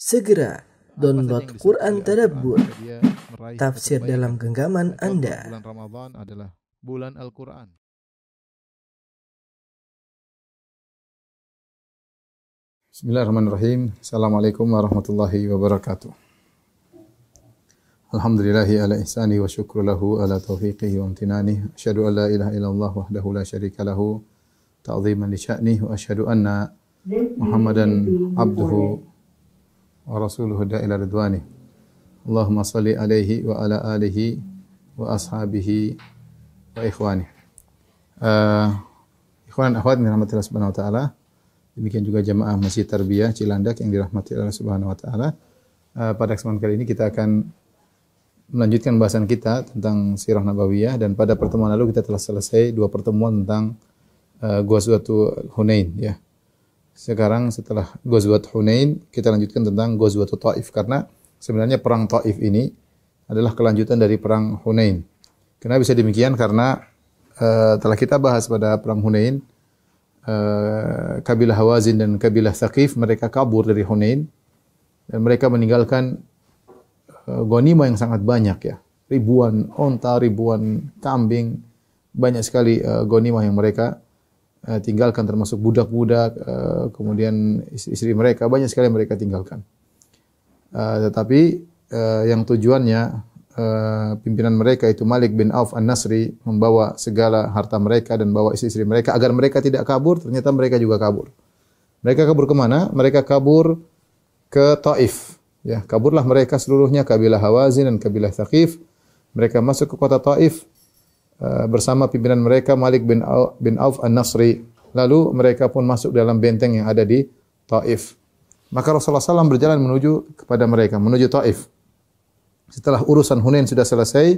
Segera download Quran Tadabbur, tafsir kebaikan. dalam genggaman Anda. Bulan Ramadan adalah bulan Al-Quran. Bismillahirrahmanirrahim. Assalamualaikum warahmatullahi wabarakatuh. Alhamdulillahi ala ihsani wa syukru lahu ala taufiqihi wa amtinani. Asyhadu an la ilaha illallah wahdahu la syarika lahu ta'ziman li sya'nih wa asyhadu anna Muhammadan abduhu wa rasuluhu da'ila ridwani. Allahumma salli alaihi wa ala alihi wa ashabihi wa ikhwani. Ikhwan akhwat min rahmatillah subhanahu wa ta'ala. Demikian juga jamaah Masjid Tarbiyah Cilandak yang dirahmati Allah Subhanahu wa taala. Pada kesempatan kali ini kita akan melanjutkan bahasan kita tentang Sirah Nabawiyah, dan pada pertemuan lalu kita telah selesai 2 pertemuan tentang Ghazwatul Hunain ya. Sekarang setelah Ghazwat Hunain kita lanjutkan tentang Ghazwatul Taif, karena sebenarnya perang Taif ini adalah kelanjutan dari perang Hunain. Kenapa bisa demikian? Karena telah kita bahas pada perang Hunain, kabilah Hawazin dan kabilah Thaqif mereka kabur dari Hunain dan mereka meninggalkan ghanimah yang sangat banyak ya. Ribuan onta, ribuan kambing, banyak sekali ghanimah yang mereka tinggalkan, termasuk budak-budak, kemudian istri-istri mereka, banyak sekali mereka tinggalkan. Tetapi yang tujuannya pimpinan mereka itu Malik bin Auf An-Nasri membawa segala harta mereka dan bawa istri-istri mereka agar mereka tidak kabur. Ternyata mereka juga kabur. Mereka kabur kemana? Mereka kabur ke Taif. Ya, kaburlah mereka seluruhnya, kabilah Hawazin dan kabilah Thaqif. Mereka masuk ke kota Taif bersama pimpinan mereka Malik bin Auf An-Nasri. Lalu mereka pun masuk dalam benteng yang ada di Taif. Maka Rasulullah SAW berjalan menuju kepada mereka, menuju Taif. Setelah urusan Hunain sudah selesai,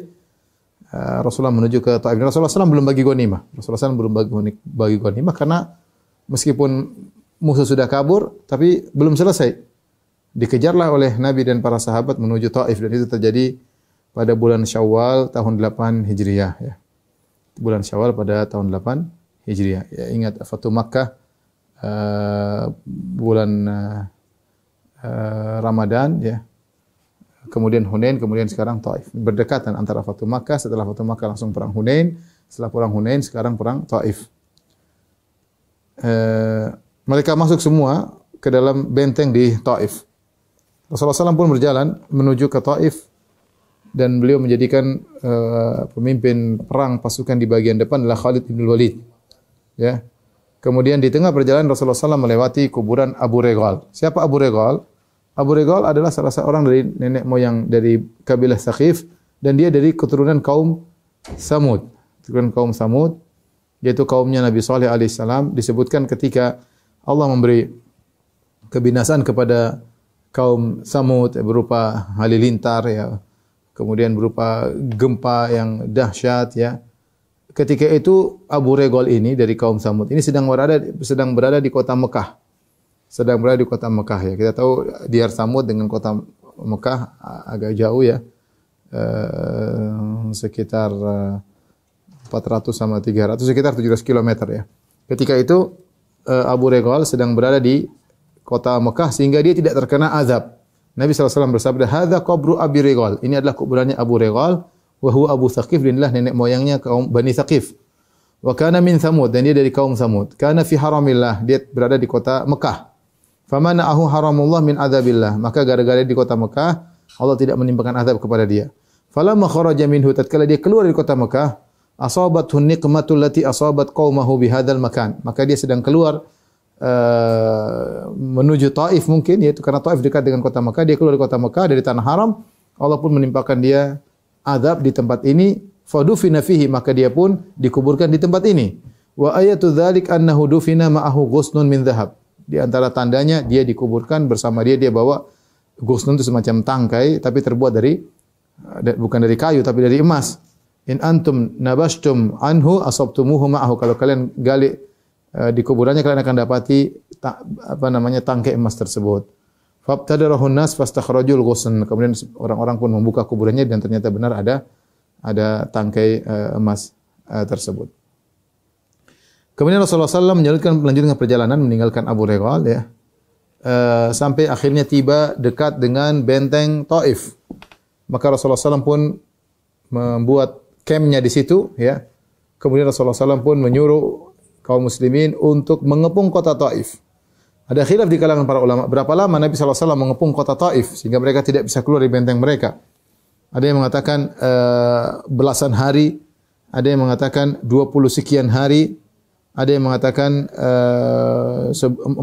Rasulullah menuju ke Taif. Rasulullah SAW belum bagi ghanimah. Rasulullah SAW belum bagi ghanimah karena meskipun musuh sudah kabur, tapi belum selesai. Dikejarlah oleh Nabi dan para sahabat menuju Taif, dan itu terjadi pada bulan Syawal tahun 8 Hijriah. Ya. Bulan Syawal pada tahun 8 Hijriah. Ya, ingat Fatu Makkah bulan Ramadan, ya. Kemudian Hunain, kemudian sekarang Taif. Berdekatan antara Fatu Makkah, setelah Fatu Makkah langsung perang Hunain, setelah perang Hunain sekarang perang Taif. Mereka masuk semua ke dalam benteng di Taif. Rasulullah SAW pun berjalan menuju ke Taif dan beliau menjadikan pemimpin perang pasukan di bagian depan adalah Khalid bin Walid. Ya. Kemudian di tengah perjalanan Rasulullah SAW melewati kuburan Abu Regal. Siapa Abu Regal? Abu Regal adalah salah seorang dari nenek moyang dari kabilah Thaqif, dan dia dari keturunan kaum Samud. Keturunan kaum Samud, yaitu kaumnya Nabi Saleh alaihissalam. Disebutkan ketika Allah memberi kebinasaan kepada kaum Samud berupa halilintar ya, kemudian berupa gempa yang dahsyat ya. Ketika itu Abu Regal ini dari kaum Samud ini sedang berada di kota Mekah. Sedang berada di kota Mekah ya. Kita tahu Diyar Samud dengan kota Mekah agak jauh ya. Sekitar 400 sama 300, sekitar 700 km ya. Ketika itu Abu Regal sedang berada di kota Mekah sehingga dia tidak terkena azab. Nabi SAW bersabda, "Hadza qabru Abi Regal." Ini adalah kuburannya Abu Regal, wa huwa Abu Thaqif, dan inilah nenek moyangnya kaum Bani Thaqif. Wa kana min Thamud, dan dia dari kaum Thamud. Kana fi haramillah, dia berada di kota Mekah. Famana'ahu haramullah min adzabillah, maka gara-gara di kota Mekah Allah tidak menimpakan azab kepada dia. Falamma kharaja minhu, tatkala dia keluar dari kota Mekah, asabathu niqmatul lati asabat qaumahu bihadzal makan, maka dia sedang keluar menuju Taif mungkin, yaitu karena Taif dekat dengan kota Mekah, dia keluar dari kota Mekah dari tanah haram, Allah pun menimpakan dia azab di tempat ini. Fadufina fihi, maka dia pun dikuburkan di tempat ini. Wa ayatu dzalik annahu dufina ma'ahu ghusnun min dzahab. Di antara tandanya dia dikuburkan bersama dia bawa ghusnun, itu semacam tangkai tapi terbuat dari bukan dari kayu tapi dari emas. In antum nabashtum anhu asabtumuhu ma'ahu. Kalau kalian gali di kuburannya, kalian akan dapati tangkai emas tersebut. Fabtadarahun nas fastakhrajul ghusn. Kemudian orang-orang pun membuka kuburannya dan ternyata benar ada tangkai emas tersebut. Kemudian Rasulullah SAW melanjutkan perjalanan meninggalkan Abu Regal ya. sampai akhirnya tiba dekat dengan benteng Taif. Maka Rasulullah SAW pun membuat campnya di situ, ya. Kemudian Rasulullah SAW pun menyuruh kaum muslimin untuk mengepung kota Taif. Ada khilaf di kalangan para ulama, berapa lama Nabi SAW mengepung kota Taif sehingga mereka tidak bisa keluar dari benteng mereka. Ada yang mengatakan belasan hari, ada yang mengatakan 20 sekian hari, ada yang mengatakan 40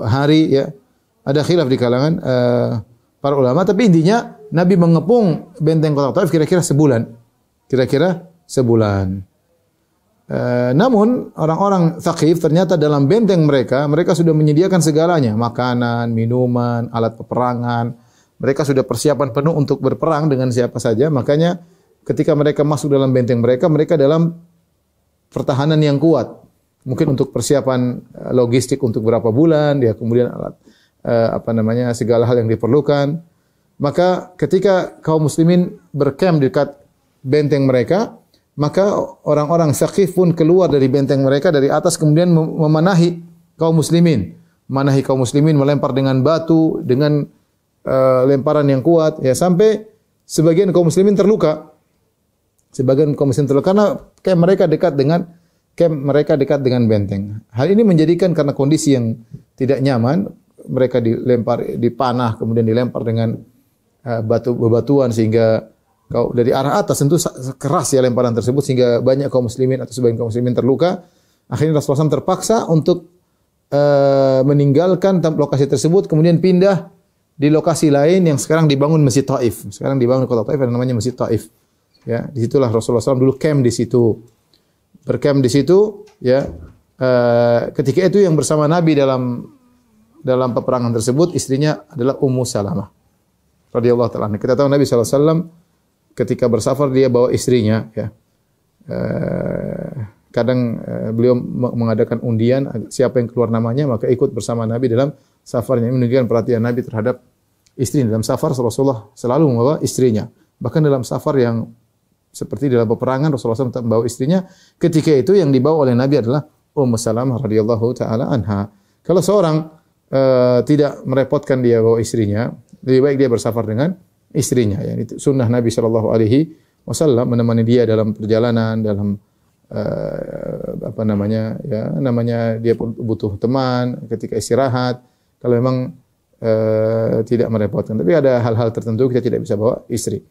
hari, ya. Ada khilaf di kalangan para ulama, tapi intinya Nabi mengepung benteng kota Taif kira-kira sebulan. Kira-kira sebulan. Namun orang-orang Thaqif ternyata dalam benteng mereka sudah menyediakan segalanya, makanan, minuman, alat peperangan. Mereka sudah persiapan penuh untuk berperang dengan siapa saja. Makanya ketika mereka masuk dalam benteng mereka dalam pertahanan yang kuat. Mungkin untuk persiapan logistik untuk berapa bulan, ya, kemudian alat segala hal yang diperlukan. Maka ketika kaum muslimin berkem dekat benteng mereka, maka orang-orang Thaqif pun keluar dari benteng mereka dari atas kemudian memanahi kaum muslimin. Memanahi kaum muslimin, melempar dengan batu, dengan lemparan yang kuat, ya, sampai sebagian kaum muslimin terluka. Sebagian kaum muslimin terluka karena camp mereka dekat dengan benteng. Hal ini menjadikan karena kondisi yang tidak nyaman, mereka dilempar, dipanah, kemudian dilempar dengan bebatuan sehingga dari arah atas tentu keras ya lemparan tersebut sehingga banyak kaum muslimin atau sebagian kaum muslimin terluka. Akhirnya Rasulullah SAW terpaksa untuk meninggalkan lokasi tersebut kemudian pindah di lokasi lain yang sekarang dibangun Masjid Taif. Sekarang dibangun kota Taif yang namanya Masjid Taif. Ya, di situlah Rasulullah SAW dulu camp di situ. Bercamp di situ, ya. Ketika itu yang bersama Nabi dalam peperangan tersebut istrinya adalah Ummu Salamah radhiyallahu taala. Kita tahu Nabi SAW ketika bersafar dia bawa istrinya, ya. Kadang beliau mengadakan undian siapa yang keluar namanya maka ikut bersama Nabi dalam safarnya. Ini menunjukkan perhatian Nabi terhadap istri. Dalam safar Rasulullah selalu membawa istrinya. Bahkan dalam safar yang seperti dalam peperangan Rasulullah SAW membawa istrinya. Ketika itu yang dibawa oleh Nabi adalah Ummu Salamah radhiyallahu taala anha. Kalau seorang tidak merepotkan dia bawa istrinya, lebih baik dia bersafar dengan istrinya. Ya, itu sunnah Nabi sallallahu alaihi wasallam menemani dia dalam perjalanan, dalam namanya dia pun butuh teman ketika istirahat. Kalau memang tidak merepotkan. Tapi ada hal-hal tertentu kita tidak bisa bawa istri.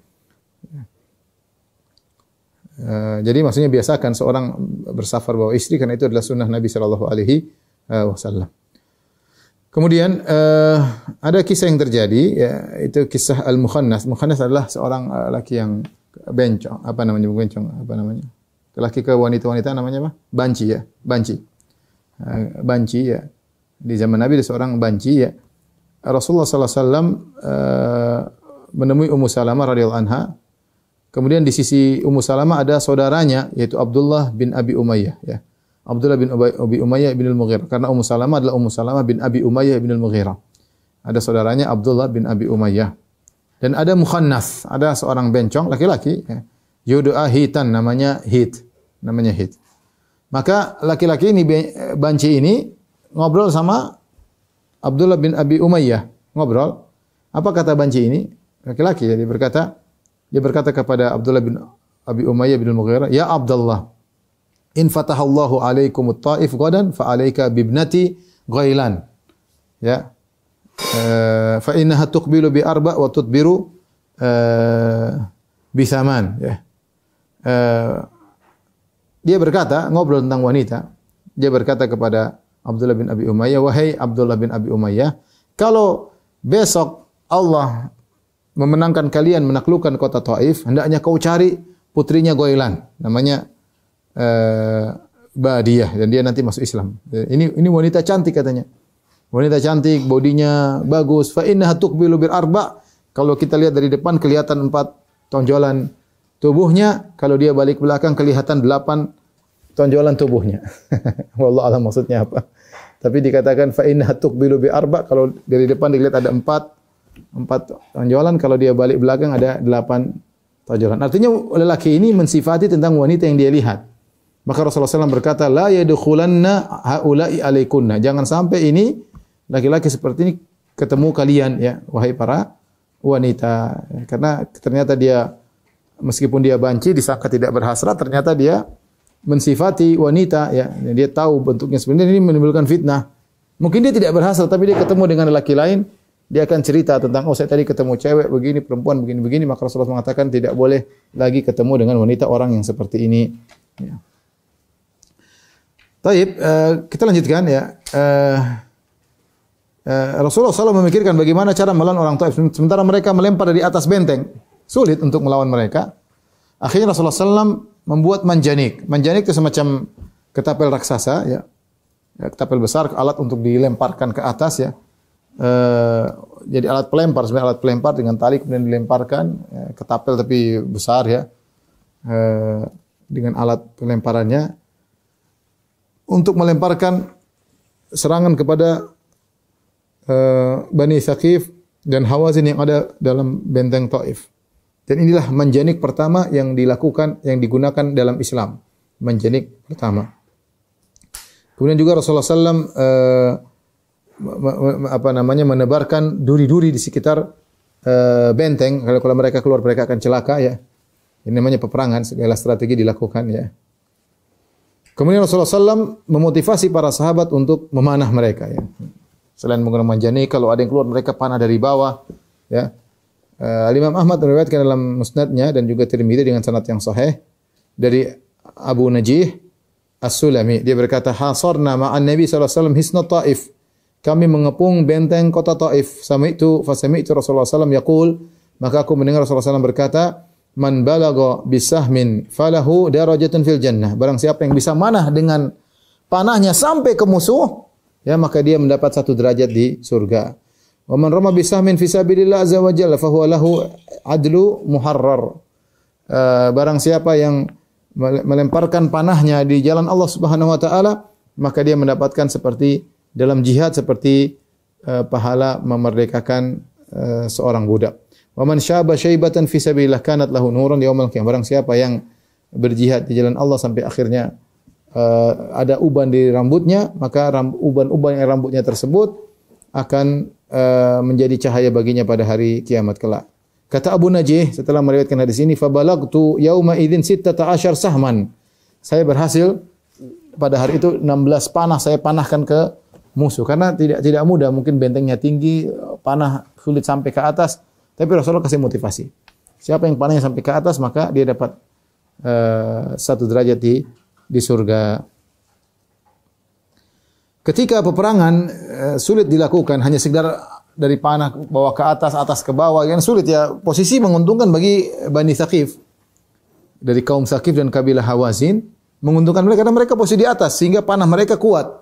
Jadi maksudnya biasakan seorang bersafar bawa istri karena itu adalah sunnah Nabi sallallahu alaihi wasallam. Kemudian ada kisah yang terjadi, ya, itu kisah Al-Mukhannas. Mukhannas adalah seorang laki yang bencong, laki ke wanita-wanita namanya apa? Banci, ya, banci. Banci, ya. Di zaman Nabi ada seorang banci, ya. Rasulullah sallallahu alaihi wasallam menemui Ummu Salamah radhiyallahu anha. Kemudian di sisi Ummu Salamah ada saudaranya yaitu Abdullah bin Abi Umayyah, ya. Abdullah bin Abi Umayyah bin Al-Mughirah. Karena Ummu Salamah adalah Ummu Salamah bin Abi Umayyah bin Al-Mughirah. Ada saudaranya Abdullah bin Abi Umayyah. Dan ada Mukhannas, ada seorang bencong laki-laki, ya. Yud'a Hitan, namanya Hit. Namanya Hit. Maka laki-laki ini banci ini ngobrol sama Abdullah bin Abi Umayyah. Ngobrol. Apa kata banci ini? Laki-laki, ya, dia berkata kepada Abdullah bin Abi Umayyah bin Al-Mughirah, "Ya Abdullah, in fatahallahu alaikum at-Taif ghadan fa alayka bibnati Ghailan." Ya. Fa innaha tuqbilu bi arba wa tudbiru bi thaman, ya. Dia berkata, ngobrol tentang wanita. Dia berkata kepada Abdullah bin Abi Umayyah, "Wahai Abdullah bin Abi Umayyah, kalau besok Allah memenangkan kalian menaklukkan kota Taif, hendaknya kau cari putrinya Ghailan, namanya Badiyah, dan dia nanti masuk Islam." Ini wanita cantik katanya. Wanita cantik, bodinya bagus. Fa innaha tuqbilu bil arba. Kalau kita lihat dari depan kelihatan 4 tonjolan tubuhnya, kalau dia balik belakang kelihatan 8 tonjolan tubuhnya. Wallahu a'lam maksudnya apa. Tapi dikatakan fa innaha tuqbilu bil arba, kalau dari depan dilihat ada 4 tonjolan, kalau dia balik belakang ada 8 tonjolan. Artinya lelaki ini mensifati tentang wanita yang dia lihat. Maka Rasulullah SAW berkata, "La yadkhulanna haula'i alaikunna." Jangan sampai ini laki-laki seperti ini ketemu kalian ya, wahai para wanita. Karena ternyata dia meskipun dia banci disangka tidak berhasrat, ternyata dia mensifati wanita ya. Dia tahu bentuknya sebenarnya ini menimbulkan fitnah. Mungkin dia tidak berhasrat tapi dia ketemu dengan laki lain, dia akan cerita tentang saya tadi ketemu cewek begini, perempuan begini-begini, maka Rasulullah mengatakan tidak boleh lagi ketemu dengan wanita orang yang seperti ini ya. Taib, kita lanjutkan ya. Rasulullah SAW memikirkan bagaimana cara melawan orang Taif. Sementara mereka melempar dari atas benteng, sulit untuk melawan mereka. Akhirnya Rasulullah SAW membuat manjanik. Manjanik itu semacam ketapel raksasa, ya, ketapel besar, alat untuk dilemparkan ke atas, ya. Jadi alat pelempar, sebenarnya alat pelempar dengan tali kemudian dilemparkan, ya, ketapel tapi besar, ya, dengan alat pelemparannya untuk melemparkan serangan kepada Bani Thaqif dan Hawazin yang ada dalam benteng Taif. Dan inilah manjanik pertama yang dilakukan, yang digunakan dalam Islam. Manjanik pertama. Kemudian juga Rasulullah SAW menebarkan duri-duri di sekitar benteng. Kalau mereka keluar mereka akan celaka, ya. Ini namanya peperangan. Segala strategi dilakukan, ya. Kemudian Rasulullah SAW memotivasi para sahabat untuk memanah mereka, ya. Selain menggunakan manjanik, kalau ada yang keluar mereka panah dari bawah, ya. Imam Ahmad meriwayatkan dalam musnadnya dan juga Tirmidzi dengan sanad yang sahih dari Abu Najih As-Sulami. Dia berkata, "Hasarna ma'an Nabi sallallahu alaihi wasallam hisna Taif." Kami mengepung benteng kota Taif. Sami'tu Rasulullah sallallahu yaqul, maka aku mendengar Rasulullah sallallahu berkata, "Man balagha bisahmin falahu darajatun fil jannah." Barang siapa yang bisa manah dengan panahnya sampai ke musuh, ya, maka dia mendapat 1 derajat di surga. Wa man rama bisahmin fi sabilillah azza wa jalla fa huwa lahu adlu muharrar. Barang siapa yang melemparkan panahnya di jalan Allah Subhanahu wa taala, maka dia mendapatkan seperti dalam jihad seperti pahala memerdekakan seorang budak. Wa man syaba syaibatan fi sabilillah kanat lahu nuran yaumil qiyamah. Barang siapa yang berjihad di jalan Allah sampai akhirnya ada uban di rambutnya, maka uban-uban yang rambutnya tersebut akan menjadi cahaya baginya pada hari kiamat kelak. Kata Abu Najih setelah meriwayatkan hadis ini, fa balagtu yauma idzin 16 sahman. Saya berhasil pada hari itu 16 panah saya panahkan ke musuh karena tidak mudah, mungkin bentengnya tinggi, panah sulit sampai ke atas, tapi Rasulullah kasih motivasi. Siapa yang panahnya sampai ke atas maka dia dapat 1 derajat di surga. Ketika peperangan sulit dilakukan, hanya sekedar dari panah bawah ke atas, atas ke bawah, yang sulit, ya. Posisi menguntungkan bagi Bani Thaqif. Dari kaum Thaqif dan kabilah Hawazin, menguntungkan mereka karena mereka posisi di atas sehingga panah mereka kuat.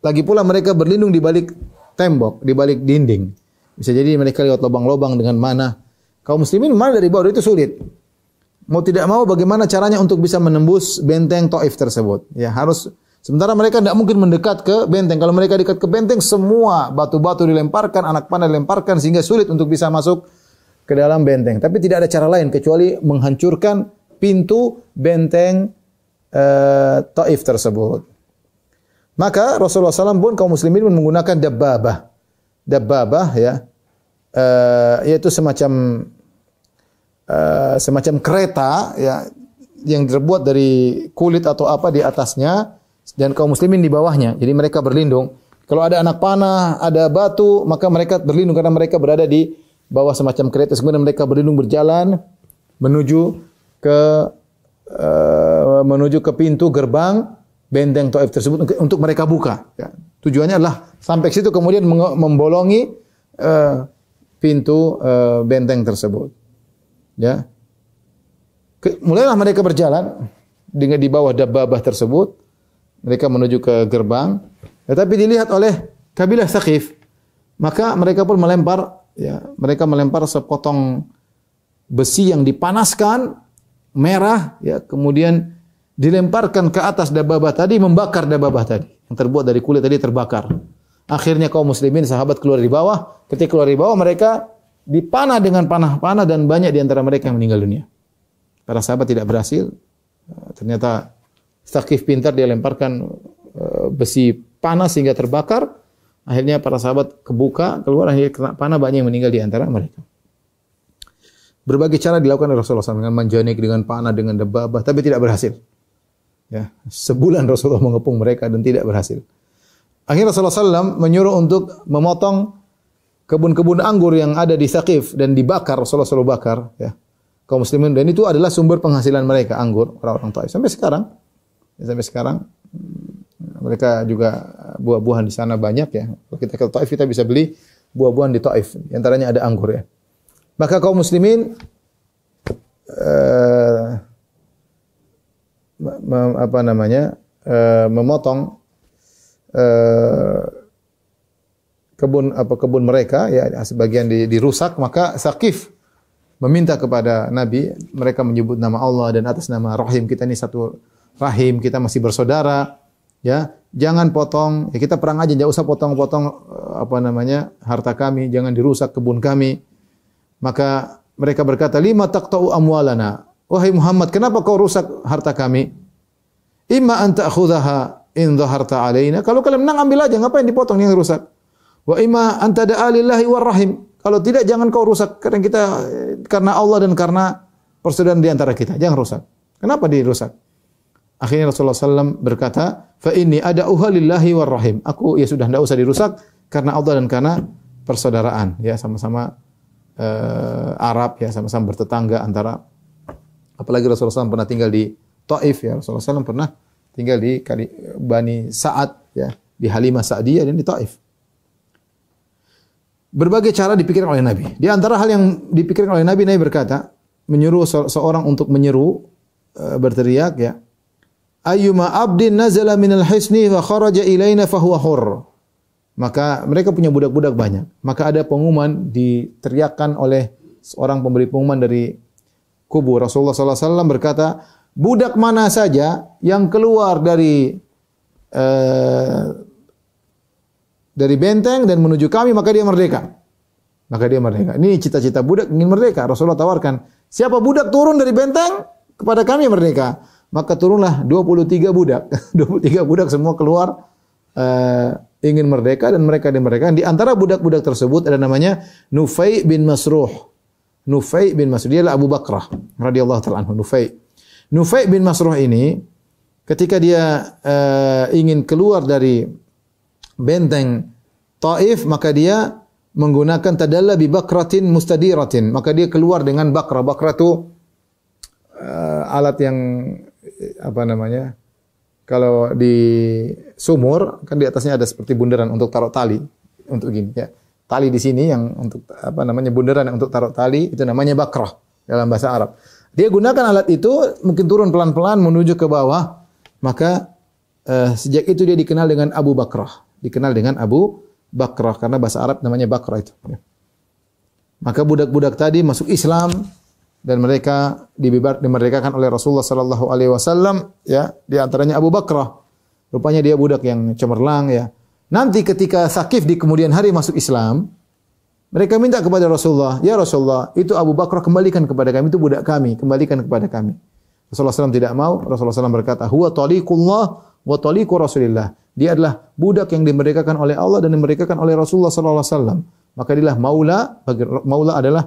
Lagi pula mereka berlindung di balik tembok, di balik dinding. Bisa jadi mereka lewat lubang-lubang dengan mana. Kaum muslimin mana dari bawah itu sulit. Mau tidak mau bagaimana caranya untuk bisa menembus benteng Taif tersebut? Ya, harus. Sementara mereka tidak mungkin mendekat ke benteng. Kalau mereka dekat ke benteng, semua batu-batu dilemparkan, anak panah dilemparkan, sehingga sulit untuk bisa masuk ke dalam benteng. Tapi tidak ada cara lain kecuali menghancurkan pintu benteng Taif tersebut. Maka Rasulullah SAW pun kaum muslimin menggunakan dabbabah. Dabbabah, ya, yaitu semacam kereta, ya, yang terbuat dari kulit atau apa di atasnya, dan kaum muslimin di bawahnya. Jadi mereka berlindung. Kalau ada anak panah, ada batu, maka mereka berlindung karena mereka berada di bawah semacam kereta. Kemudian mereka berlindung berjalan menuju ke pintu gerbang benteng Taif tersebut untuk mereka buka. Ya. Tujuannya adalah sampai ke situ kemudian membolongi pintu benteng tersebut. Ya. Mulailah mereka berjalan dengan di bawah dabbabah tersebut. Mereka menuju ke gerbang, tetapi dilihat oleh kabilah Thaqif, maka mereka pun melempar, ya, mereka melempar sepotong besi yang dipanaskan merah, ya, kemudian dilemparkan ke atas dabbabah tadi, membakar dabbabah tadi yang terbuat dari kulit tadi terbakar. Akhirnya kaum muslimin sahabat keluar di bawah. Ketika keluar di bawah mereka dipanah dengan panah-panah dan banyak di antara mereka yang meninggal dunia. Para sahabat tidak berhasil. Ternyata Thaqif pintar, dia lemparkan besi panas sehingga terbakar. Akhirnya para sahabat kebuka, keluar, akhirnya kena panah, banyak yang meninggal di antara mereka. Berbagai cara dilakukan oleh Rasulullah SAW, dengan manjanik, dengan panah, dengan debabah, tapi tidak berhasil. Ya, sebulan Rasulullah mengepung mereka dan tidak berhasil. Akhirnya Rasulullah SAW menyuruh untuk memotong kebun-kebun anggur yang ada di Thaqif dan dibakar. Rasulullah SAW bakar, ya, kaum muslimin, dan itu adalah sumber penghasilan mereka, anggur, orang-orang Taif. Sampai sekarang mereka juga buah-buahan di sana banyak, ya. Kalau kita ke Taif kita bisa beli buah-buahan di Taif. Di antaranya ada anggur, ya. Maka kaum muslimin memotong kebun mereka, ya, sebagian dirusak. Maka Thaqif meminta kepada Nabi, mereka menyebut nama Allah dan atas nama Rahim, kita ini satu rahim, kita masih bersaudara, ya. Jangan potong, ya, kita perang aja, jangan usah potong-potong harta kami, jangan dirusak kebun kami. Maka mereka berkata, lima taqta'u amwalana, wahai Muhammad, kenapa kau rusak harta kami? Imma an ta'khudhaha in dhaharta alaina, kalau kalian menang ambil aja, ngapain dipotong yang rusak? Wa imma an tada'a lillahi war rahim, kalau tidak jangan kau rusak, karena Allah dan karena persaudaraan di antara kita, jangan rusak. Kenapa dirusak? Akhirnya Rasulullah SAW berkata, fa inni ada'uha lillahi war rahim, aku, ya sudah, tidak usah dirusak karena Allah dan karena persaudaraan, ya, sama-sama Arab, ya, sama-sama bertetangga antara, apalagi Rasulullah SAW pernah tinggal di Taif, ya. Rasulullah SAW pernah tinggal di Bani Sa'ad, ya, di Halimah Sa'diyah dan di Taif. Berbagai cara dipikirkan oleh Nabi. Di antara hal yang dipikirkan oleh Nabi berkata, menyuruh seorang untuk menyeru, berteriak, ya, ayyuma abdin nazala minal hisni wa kharaja ilaina fahuwa hur. Maka mereka punya budak-budak banyak. Maka ada pengumuman diteriakkan oleh seorang pemberi pengumuman dari kubur. Rasulullah SAW berkata, budak mana saja yang keluar dari benteng dan menuju kami, maka dia merdeka. Maka dia merdeka. Ini cita-cita budak, ingin merdeka. Rasulullah tawarkan, siapa budak turun dari benteng, kepada kami merdeka. Maka turunlah 23 budak. 23 budak semua keluar ingin merdeka, dan mereka dimerdekakan. Di antara budak-budak tersebut ada namanya Nufai bin Masruh. Nufai bin Masruh, dia adalah Abu Bakrah radhiyallahu ta'ala anhu. Nufai bin Masruh ini ketika dia ingin keluar dari benteng Taif, maka dia menggunakan tadalla bi bakratin mustadiratin. Maka dia keluar dengan bakrah. Bakrah itu alat yang kalau di sumur kan di atasnya ada seperti bundaran untuk taruh tali, untuk gini, ya. Tali di sini yang untuk bundaran yang untuk taruh tali, itu namanya bakrah dalam bahasa Arab. Dia gunakan alat itu, mungkin turun pelan-pelan menuju ke bawah. Maka sejak itu dia dikenal dengan Abu Bakrah. Dikenal dengan Abu Bakrah karena bahasa Arab namanya bakrah itu. Maka budak-budak tadi masuk Islam dan mereka dimerdekakan oleh Rasulullah sallallahu alaihi wasallam, ya, di antaranya Abu Bakrah. Rupanya dia budak yang cemerlang, ya. Nanti ketika Thaqif di kemudian hari masuk Islam, mereka minta kepada Rasulullah, "Ya Rasulullah, itu Abu Bakrah kembalikan kepada kami, itu budak kami, kembalikan kepada kami." Rasulullah SAW tidak mau. Rasulullah SAW berkata, "Huwa taliqullah wa taliqu Rasulillah." Dia adalah budak yang dimerdekakan oleh Allah dan dimerdekakan oleh Rasulullah SAW. Maka dialah maula. Maula adalah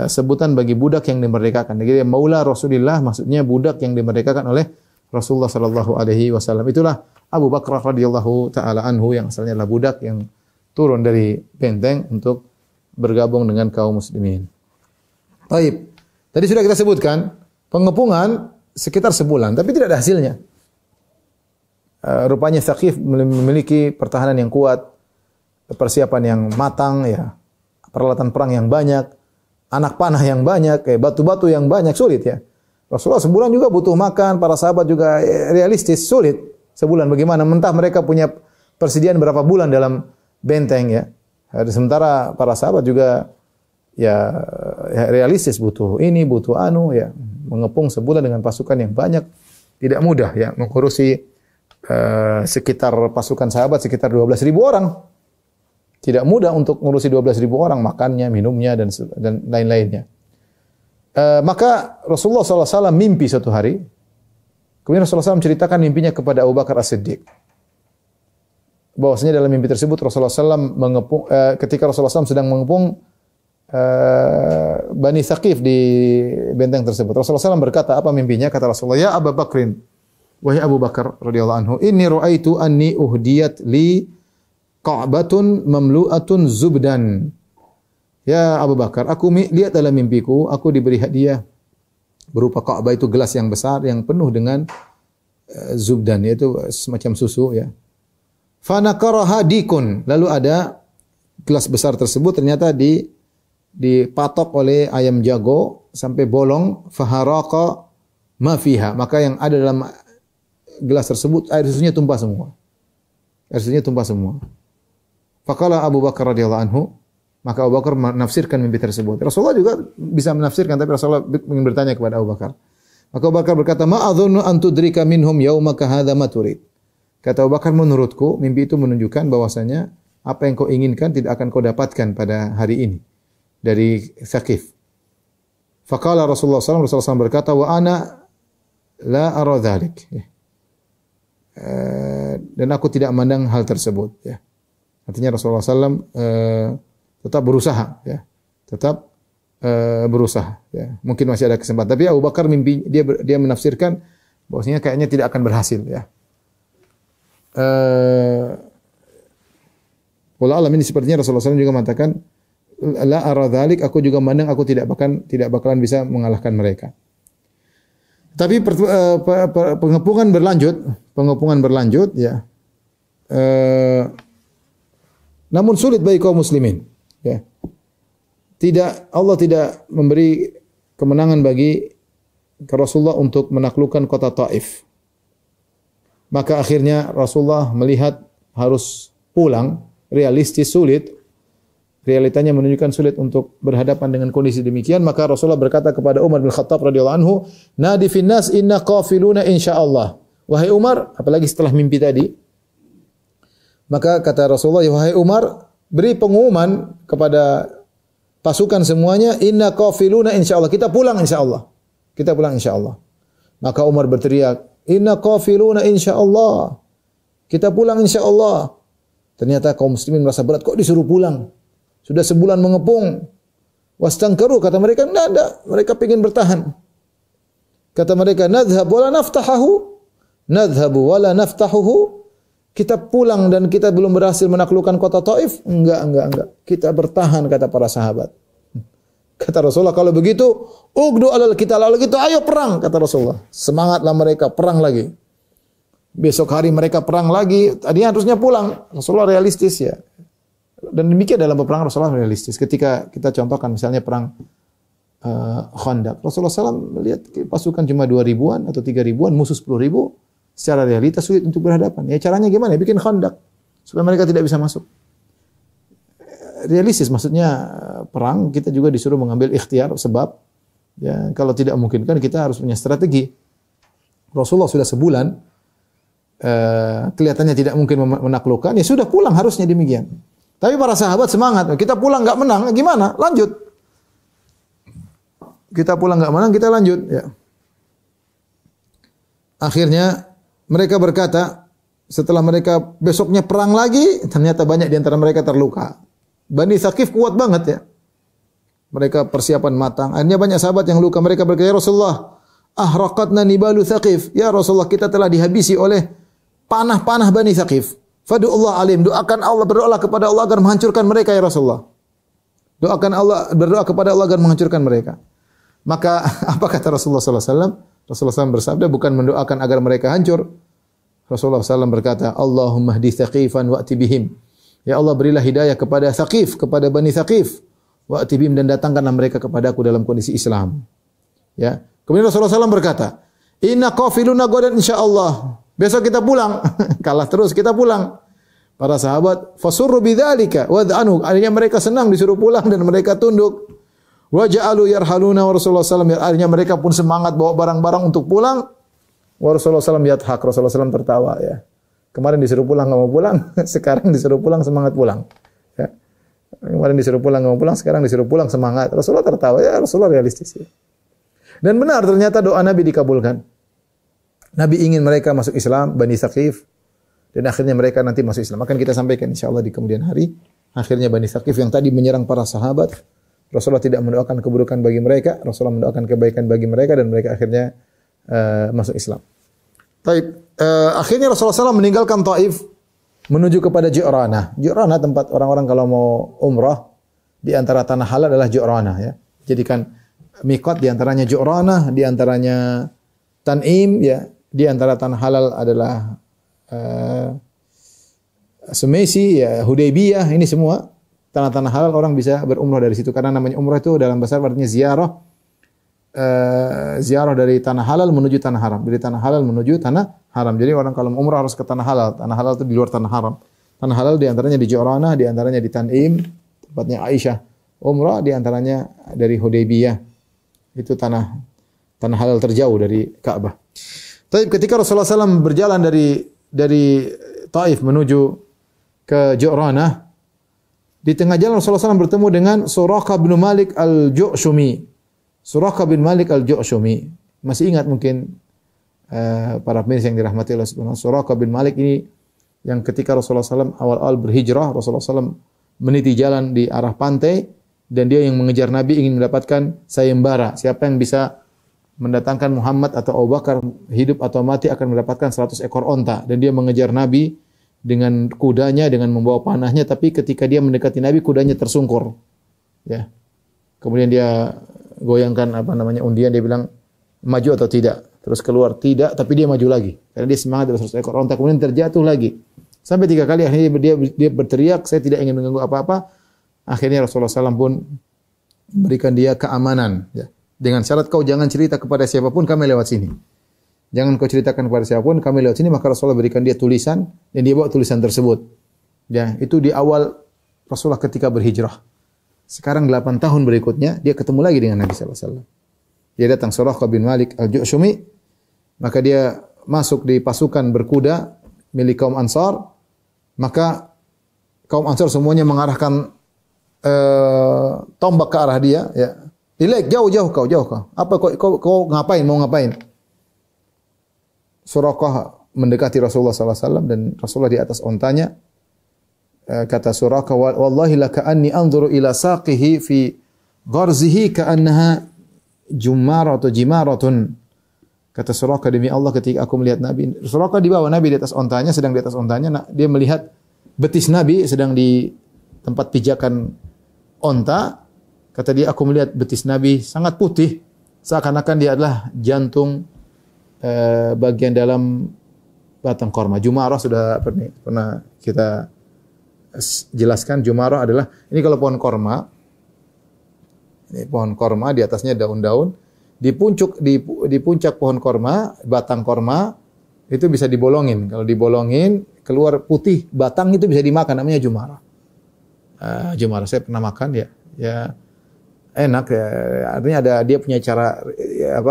sebutan bagi budak yang dimerdekakan. Jadi maula Rasulillah maksudnya budak yang dimerdekakan oleh Rasulullah sallallahu alaihi wasallam. Itulah Abu Bakrah radhiyallahu taala anhu yang asalnya adalah budak yang turun dari benteng untuk bergabung dengan kaum muslimin. Baik. Tadi sudah kita sebutkan pengepungan sekitar sebulan, tapi tidak ada hasilnya. Rupanya Thaqif memiliki pertahanan yang kuat, persiapan yang matang, ya, peralatan perang yang banyak, anak panah yang banyak, batu-batu yang banyak, sulit, ya. Rasulullah sebulan juga butuh makan, para sahabat juga realistis, sulit. Sebulan bagaimana? Mentah mereka punya persediaan berapa bulan dalam benteng, ya. Sementara para sahabat juga ya realistis, butuh ini, butuh anu, ya. Mengepung sebulan dengan pasukan yang banyak tidak mudah, ya. Mengurusi sekitar pasukan sahabat sekitar 12.000 orang. Tidak mudah untuk ngurusi 12.000 orang, makannya, minumnya, dan lain-lainnya. Maka Rasulullah SAW mimpi suatu hari. Kemudian Rasulullah SAW menceritakan mimpinya kepada Abu Bakar As-Siddiq. bahwasanya dalam mimpi tersebut Rasulullah SAW mengepung ketika Rasulullah SAW sedang mengepung Bani Thaqif di benteng tersebut. Rasulullah SAW berkata, apa mimpinya? Kata Rasulullah, ya Abu Bakrin, wahai Abu Bakar radhiyallahu anhu, inni ra'aitu anni uhdiyat li qa'batun mamlu'atun zubdan. Ya Abu Bakar, aku lihat dalam mimpiku, aku diberi hadiah berupa Ka'bah, itu gelas yang besar yang penuh dengan zubdan, yaitu semacam susu ya. Fanakaraha dikun. Lalu ada gelas besar tersebut ternyata dipatok oleh ayam jago sampai bolong, faharaqa ma fiha. Maka yang ada dalam gelas tersebut air susunya tumpah semua. Air susunya tumpah semua. Faqala Abu Bakar radhiyallahu anhu, maka Abu Bakar menafsirkan mimpi tersebut. Rasulullah juga bisa menafsirkan, tapi Rasulullah ingin bertanya kepada Abu Bakar. Maka Abu Bakar berkata, ma adzunnu an tudrika minhum yaumaka hadza ma turid. Kata Abu Bakar, menurutku mimpi itu menunjukkan bahwasanya apa yang kau inginkan tidak akan kau dapatkan pada hari ini dari Thaqif. Faqala Rasulullah SAW berkata, wa ana la ara dzalik. Dan aku tidak memandang hal tersebut. Ya. Artinya Rasulullah SAW tetap berusaha. Ya. Tetap berusaha. Ya. Mungkin masih ada kesempatan. Tapi Abu Bakar mimpi dia menafsirkan bahwasanya kayaknya tidak akan berhasil. Ya. Wallahu alam, ini sepertinya Rasulullah SAW juga mengatakan, la ara dzalik, aku juga memandang aku tidak bakalan bisa mengalahkan mereka. Tapi pengepungan berlanjut ya. Namun sulit bagi kaum muslimin ya. Allah tidak memberi kemenangan bagi Rasulullah untuk menaklukkan kota Taif. Maka akhirnya Rasulullah melihat harus pulang, realistis, sulit. Realitanya menunjukkan sulit untuk berhadapan dengan kondisi demikian. Maka Rasulullah berkata kepada Umar bin Khattab radhiyallahu anhu, nadi finnas inna qafiluna insyaallah. Wahai Umar, apalagi setelah mimpi tadi. Maka kata Rasulullah, wahai Umar, beri pengumuman kepada pasukan semuanya, inna qafiluna insyaallah. Kita pulang insyaallah. Kita pulang insyaallah. Maka Umar berteriak, inna qafiluna insyaallah. Kita pulang insyaallah. Ternyata kaum muslimin merasa berat, kok disuruh pulang? Sudah sebulan mengepung. Wastangkaru, kata mereka, tidak. Mereka ingin bertahan. Kata mereka, nadhhab wala naftahahu. Nadhhabu wala naftahuhu. Kita pulang dan kita belum berhasil menaklukkan kota Taif. Enggak. Kita bertahan, kata para sahabat. Kata Rasulullah, kalau begitu, ugdu alal kita, lalu gitu, ayo perang, kata Rasulullah. Semangatlah mereka, perang lagi. Besok hari mereka perang lagi, tadinya harusnya pulang. Rasulullah realistis ya. Dan demikian dalam peperangan Rasulullah realistis. Ketika kita contohkan misalnya perang Khandaq, Rasulullah SAW melihat pasukan cuma 2.000-an atau 3.000-an, musuh 10.000, secara realitas sulit untuk berhadapan. Ya caranya gimana? Bikin Khandaq supaya mereka tidak bisa masuk. Realistis, maksudnya perang kita juga disuruh mengambil ikhtiar, sebab ya kalau tidak memungkinkan kita harus punya strategi. Rasulullah sudah sebulan kelihatannya tidak mungkin menaklukkan, ya sudah pulang, harusnya demikian. Tapi para sahabat semangat, kita pulang nggak menang, gimana? Lanjut. Kita pulang nggak menang, kita lanjut. Ya. Akhirnya mereka berkata, setelah mereka besoknya perang lagi, ternyata banyak di antara mereka terluka. Bani Thaqif kuat banget ya. Mereka persiapan matang. Akhirnya banyak sahabat yang luka. Mereka berkata, ya Rasulullah, ahraqatna nibalu Thaqif. Ya Rasulullah, kita telah dihabisi oleh panah-panah Bani Thaqif. Fadu'ullah alim, doakan Allah, berdoalah kepada Allah agar menghancurkan mereka ya Rasulullah. Berdoa kepada Allah agar menghancurkan mereka. Maka apa kata Rasulullah SAW? Rasulullah SAW bersabda, bukan mendoakan agar mereka hancur. Rasulullah SAW berkata, Allahumma hdi Thaqifan wa'ti bihim. Ya Allah, berilah hidayah kepada Thaqif, kepada Bani Thaqif. Wa'ti bihim, dan datangkanlah mereka kepadaku dalam kondisi Islam. Ya. Kemudian Rasulullah SAW berkata, inna qafiluna godan insyaallah. Besok kita pulang. Kalah terus, kita pulang. Para sahabat fasurru bidzalika wa dhanu. Akhirnya mereka senang disuruh pulang dan mereka tunduk. Wa ja'alu yarhaluna wa Rasulullah sallallahu alaihi wasallam. Akhirnya mereka pun semangat bawa barang-barang untuk pulang. Wa Rasulullah sallallahu alaihi wasallam yadhak. Rasulullah sallallahu tertawa ya. Kemarin disuruh pulang enggak mau pulang, sekarang disuruh pulang semangat pulang. Ya. Kemarin disuruh pulang enggak mau pulang, sekarang disuruh pulang semangat. Rasulullah tertawa, ya Rasulullah realistis ya. Dan benar ternyata doa Nabi dikabulkan. Nabi ingin mereka masuk Islam, Bani Thaqif. dan akhirnya mereka nanti masuk Islam. Akan kita sampaikan insyaallah di kemudian hari. Akhirnya Bani Thaqif yang tadi menyerang para sahabat, Rasulullah tidak mendoakan keburukan bagi mereka, Rasulullah mendoakan kebaikan bagi mereka dan mereka akhirnya masuk Islam. Taib, akhirnya Rasulullah SAW meninggalkan Taif menuju kepada Ji'ranah. Ji'ranah tempat orang-orang kalau mau umrah di antara tanah halal adalah Ji'ranah ya. Jadikan miqat di antaranya Ji'ranah, di antaranya Tan'im ya, di antara tanah halal adalah Semesi ya, Hudaybiyah, ini semua tanah-tanah halal orang bisa berumrah dari situ karena namanya umrah itu dalam bahasa Arab artinya ziarah. Ziarah dari tanah halal menuju tanah haram, dari tanah halal menuju tanah haram. Jadi orang kalau umrah harus ke tanah halal. Tanah halal itu di luar tanah haram. Tanah halal di antaranya di Ji'ranah, di antaranya di Tan'im, tempatnya Aisyah. Umrah di antaranya dari Hudaybiyah. Itu tanah halal terjauh dari Ka'bah. Tapi ketika Rasulullah SAW berjalan dari Taif menuju ke Ji'ranah, di tengah jalan Rasulullah SAW bertemu dengan Suraqah bin Malik al-Ju'shumi. Suraqah bin Malik al-Ju'shumi. Masih ingat mungkin para pemirsa yang dirahmati Allah Subhanahu wa taala. Suraqah bin Malik ini yang ketika Rasulullah SAW awal-awal berhijrah, Rasulullah SAW meniti jalan di arah pantai dan dia yang mengejar Nabi ingin mendapatkan sayembara. Siapa yang bisa mendatangkan Muhammad atau Abu Bakar hidup atau mati akan mendapatkan 100 ekor onta. Dan dia mengejar Nabi dengan kudanya, dengan membawa panahnya, tapi ketika dia mendekati Nabi, kudanya tersungkur. Ya. Kemudian dia goyangkan undian, dia bilang maju atau tidak. Terus keluar tidak, tapi dia maju lagi. Karena dia semangat dari 100 ekor onta, kemudian terjatuh lagi. Sampai 3 kali akhirnya dia berteriak, saya tidak ingin mengganggu apa-apa. Akhirnya Rasulullah SAW pun memberikan dia keamanan. Ya. Dengan syarat kau jangan cerita kepada siapapun, kami lewat sini. Jangan kau ceritakan kepada siapapun, kami lewat sini. Maka Rasulullah berikan dia tulisan, dan dia bawa tulisan tersebut. Ya, itu di awal Rasulullah ketika berhijrah. Sekarang 8 tahun berikutnya, dia ketemu lagi dengan Nabi SAW. Dia datang Suraqah bin Malik al-Ju'shumi, maka dia masuk di pasukan berkuda milik kaum Ansar. Maka kaum Ansar semuanya mengarahkan tombak ke arah dia. Ya. Ilaik, jauh kau. Apa kau ngapain? Mau ngapain? Suraqah mendekati Rasulullah SAW dan Rasulullah di atas ontanya. Kata Suraqah, wallahi laka anni anzuru ila saqihi fi gharzihi ka'annaha jummar atau jimaratun. Kata Suraqah, demi Allah ketika aku melihat Nabi, Suraqah dibawa Nabi di atas ontanya, sedang di atas ontanya, dia melihat betis Nabi sedang di tempat pijakan onta. Kata dia, aku melihat betis Nabi sangat putih, seakan-akan dia adalah jantung bagian dalam batang korma. Jumarah sudah pernah kita jelaskan. Jumarah adalah, ini kalau pohon korma, ini pohon korma, di atasnya daun-daun, di puncak pohon korma, batang korma, itu bisa dibolongin. Kalau dibolongin, keluar putih, batang itu bisa dimakan, namanya jumarah. Jumarah, saya pernah makan ya enak ya, artinya dia punya cara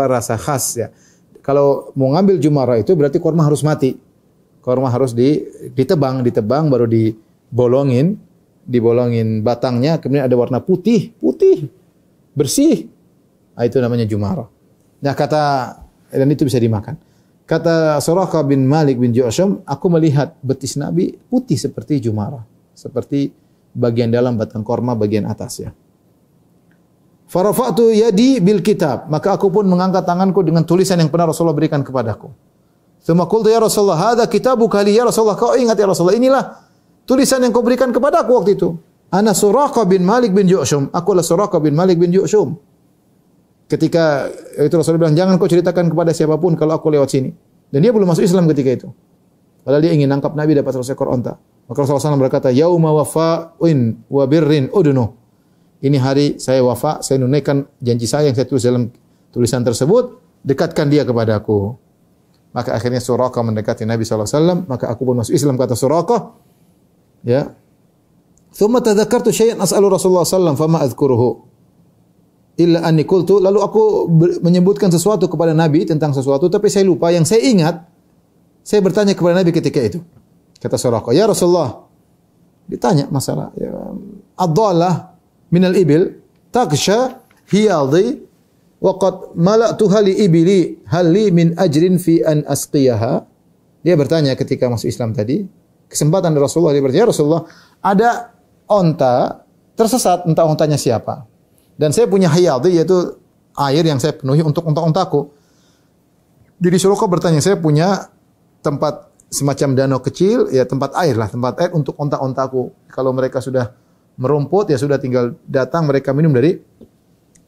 rasa khas ya. Kalau mau ngambil jumarah itu berarti korma harus mati. Korma harus ditebang baru dibolongin batangnya, kemudian ada warna putih, bersih. Nah, itu namanya jumarah. Nah, dan itu bisa dimakan. Kata Suraqah bin Malik bin Ju'shum, aku melihat betis Nabi putih seperti jumarah, seperti bagian dalam batang korma bagian atas ya. Farafa'tu yadi bil kitab, maka aku pun mengangkat tanganku dengan tulisan yang pernah Rasulullah berikan kepadaku. Tsumma qultu ya Rasulullah, hadza kitabuka li ya Rasulullah, kau ingat ya Rasulullah, inilah tulisan yang kau berikan kepadaku waktu itu. Ana Suraqah bin Malik bin Ju'shum, aku adalah Suraqah bin Malik bin Ju'shum. Ketika itu Rasulullah bilang, jangan kau ceritakan kepada siapapun kalau aku lewat sini. Dan dia belum masuk Islam ketika itu. Padahal dia ingin nangkap Nabi dapat 100 ekor onta. Maka Rasulullah SAW berkata, yauma wafa'in wa birrin udunu. Ini hari saya wafa, saya tunaikan janji saya yang saya tulis dalam tulisan tersebut, dekatkan dia kepadaku. Maka akhirnya Suraqah mendekati Nabi SAW, maka aku pun masuk Islam, kata Suraqah. Ya. Thumma tadzakartu syai'an as'alu Rasulullah SAW, fama adhkuruhu. Illa anni qultu, lalu aku menyebutkan sesuatu kepada Nabi tentang sesuatu, tapi saya lupa. Yang saya ingat, saya bertanya kepada Nabi ketika itu. Kata Suraqah, ya Rasulullah, ditanya masalah ad-dhalah minal ibil taksha hiyadhi wa qad mala'tuha li ibili hal li min ajrin fi an asqiyaha. Dia bertanya ketika masuk Islam tadi, kesempatan dari Rasulullah, dia bertanya, "Ya Rasulullah, ada onta tersesat, entah ontanya siapa. Dan saya punya hayadi, yaitu air yang saya penuhi untuk onta-ontaku." Jadi Suraqah bertanya, "Saya punya tempat semacam danau kecil, ya tempat air lah, tempat air untuk onta-ontaku. Kalau mereka sudah merumput, ya sudah tinggal datang mereka minum dari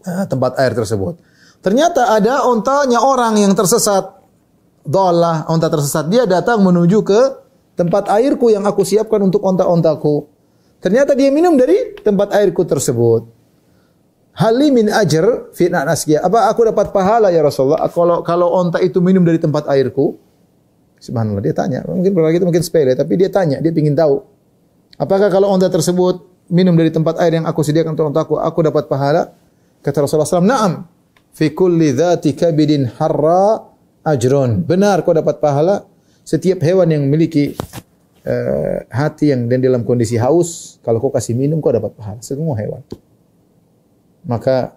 tempat air tersebut." Ternyata ada ontanya orang yang tersesat. Dhalah, onta tersesat. Dia datang menuju ke tempat airku yang aku siapkan untuk onta-ontaku. Ternyata dia minum dari tempat airku tersebut. Hali min ajr fi nasqiya. Apa aku dapat pahala ya Rasulullah kalau onta itu minum dari tempat airku? Subhanallah, dia tanya. Mungkin berbagai itu mungkin sepele, tapi dia tanya, dia ingin tahu. Apakah kalau onta tersebut minum dari tempat air yang aku sediakan untuk ontaku, aku dapat pahala? Kata Rasulullah SAW, "Na'am. Fi kulli dhati kabidin harra ajrun." Benar, kau dapat pahala. Setiap hewan yang memiliki hati yang dan dalam kondisi haus, kalau kau kasih minum, kau dapat pahala. Semua hewan. Maka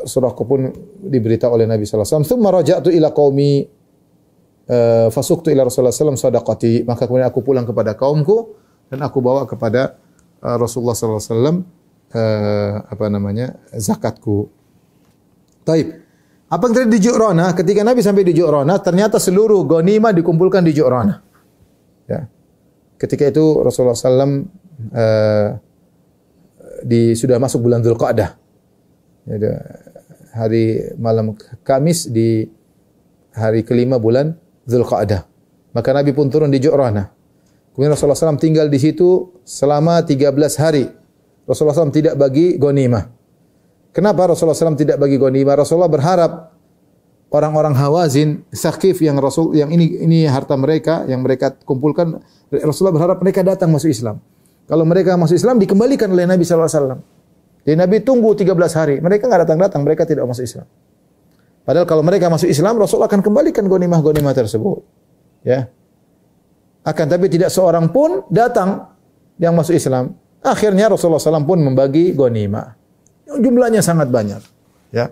Suraqah pun diberitahu oleh Nabi sallallahu alaihi wasallam, "Tsumma raja'tu ila qaumi fasuktu ila Rasulullah sallallahu alaihi wasallam sadaqati." Maka kemudian aku pulang kepada kaumku dan aku bawa kepada Rasulullah sallallahu alaihi wasallam zakatku. Taib. Apa yang terjadi di Ju'rana? Ketika Nabi sampai di Ju'rana, ternyata seluruh ghanimah dikumpulkan di Ju'rana. Ya. Ketika itu Rasulullah SAW sudah masuk bulan Dzulqa'dah. Ya, hari malam Kamis di hari kelima bulan Dzulqa'dah. Maka Nabi pun turun di Ju'rana. Kemudian Rasulullah SAW tinggal di situ selama 13 hari. Rasulullah SAW tidak bagi ghanimah. Kenapa Rasulullah SAW tidak bagi ghanimah? Rasulullah berharap orang-orang Hawazin, Tsaqif yang ini harta mereka yang mereka kumpulkan, Rasulullah berharap mereka datang masuk Islam. Kalau mereka masuk Islam dikembalikan oleh Nabi sallallahu alaihi wasallam. Jadi Nabi tunggu 13 hari. Mereka enggak datang-datang, mereka tidak masuk Islam. Padahal kalau mereka masuk Islam, Rasulullah akan kembalikan ghanimah-ghanimah tersebut. Ya. Akan tapi tidak seorang pun datang yang masuk Islam. Akhirnya Rasulullah SAW pun membagi ghanimah. Jumlahnya sangat banyak. Ya.